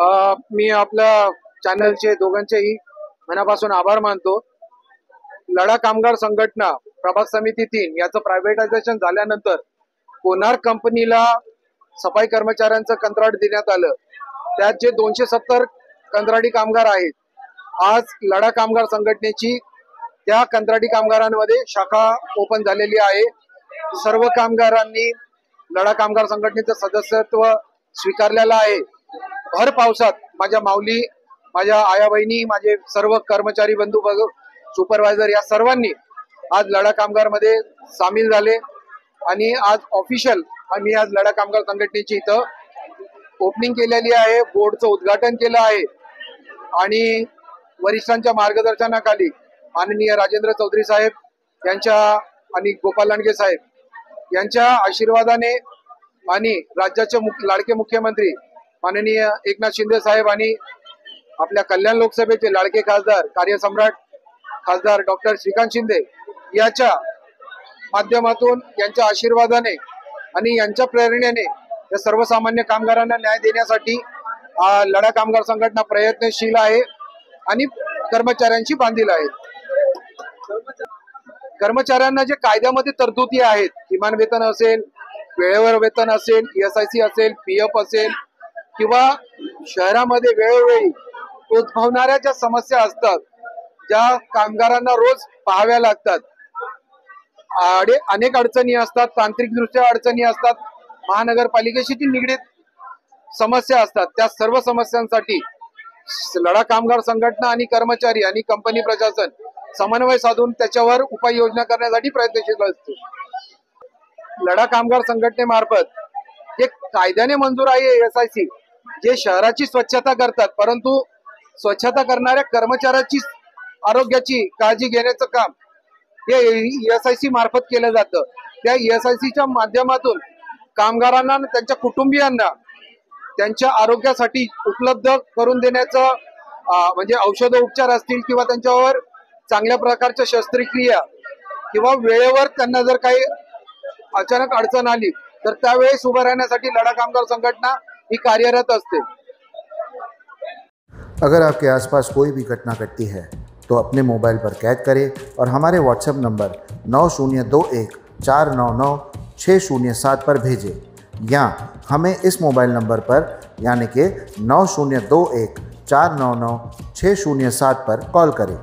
मी आपल्या चॅनलचे दोघांचेही मनापासून आभार मानतो। लढा कामगार संघटना प्रभाग समिती 3 याचं प्रायव्हेटायझेशन झाल्यानंतर कोनार कंपनीला सफाई कर्मचाऱ्यांचं कंत्राट देण्यात आलं। त्यात जे 270 कंत्राटी कामगार आहेत, आज लढा कामगार संघटनेची त्या कंत्राटी कामगारांमध्ये शाखा ओपन झालेली आहे। सर्व कामगारांनी लढा कामगार संघटनेचं सदस्यत्व स्वीकारलेलं आहे। भर पावसात माझ्या माऊली, माझ्या आया बहिणी, माझे सर्व कर्मचारी बंधू, सुपरवायझर या सर्वांनी आज लढा कामगार मध्ये सामील झाले आणि आज ऑफिशियल आम्ही आज लढा कामगार संघटनेची इथं ओपनिंग केलेली आहे, बोर्डचं उद्घाटन केलं आहे आणि वरिष्ठांच्या मार्गदर्शनाखाली माननीय राजेंद्र चौधरी साहेब यांच्या आणि गोपाल लांडगे साहेब यांच्या आशीर्वादाने आणि राज्याचे लाडके मुख्यमंत्री माननीय एकनाथ शिंदे साहेब आणि आपल्या कल्याण लोकसभेचे लाडके खासदार, कार्यसम्राट खासदार डॉक्टर श्रीकांत शिंदे याच्या माध्यमातून, यांच्या आशीर्वादाने आणि यांच्या प्रेरणेने या सर्वसामान्य कामगारांना न्याय देण्यासाठी लढा कामगार संघटना प्रयत्नशील आहे आणि कर्मचाऱ्यांशी बांधील आहे। कर्मचाऱ्यांना जे कायद्यामध्ये तरतुदी आहेत, किमान वेतन असेल, वेळेवर वेतन असेल, ESIC असेल, PF असेल किंवा शहरामध्ये वेळोवेळी उद्भवणाऱ्या ज्या समस्या असतात, ज्या कामगारांना रोज पाहाव्या लागतात, अनेक अडचणी असतात, तांत्रिकदृष्ट्या अडचणी असतात, महानगरपालिकेशी निगडीत समस्या असतात, त्या सर्व समस्यांसाठी लढा कामगार संघटना आणि कर्मचारी आणि कंपनी प्रशासन समन्वय साधून त्याच्यावर उपाययोजना करण्यासाठी प्रयत्नशील असतो। लढा कामगार संघटनेमार्फत जे कायद्याने मंजूर आहे ESIC, जे शहराची स्वच्छता करतात, परंतु स्वच्छता करणाऱ्या कर्मचाऱ्याची आरोग्याची काळजी घेण्याचं काम हे ESIC मार्फत केलं जातं। त्या ESICच्या माध्यमातून कामगारांना, त्यांच्या कुटुंबियांना त्यांच्या आरोग्यासाठी उपलब्ध करून देण्याचं म्हणजे औषध उपचार असतील किंवा त्यांच्यावर चांगल्या प्रकारच्या शस्त्रक्रिया किंवा वेळेवर त्यांना जर काही अचानक अडचण आली तर त्यावेळेस उभं राहण्यासाठी लढा कामगार संघटना ही कार्यरत असते। अगर आपके आसपास कोई भी घटना घटती है तो अपने मोबाइल पर कैद करें और हमारे व्हाट्सएप नंबर 9021499607 पर भेजें या हमें इस मोबाइल नंबर पर यानी कि 9021499607 पर कॉल करें।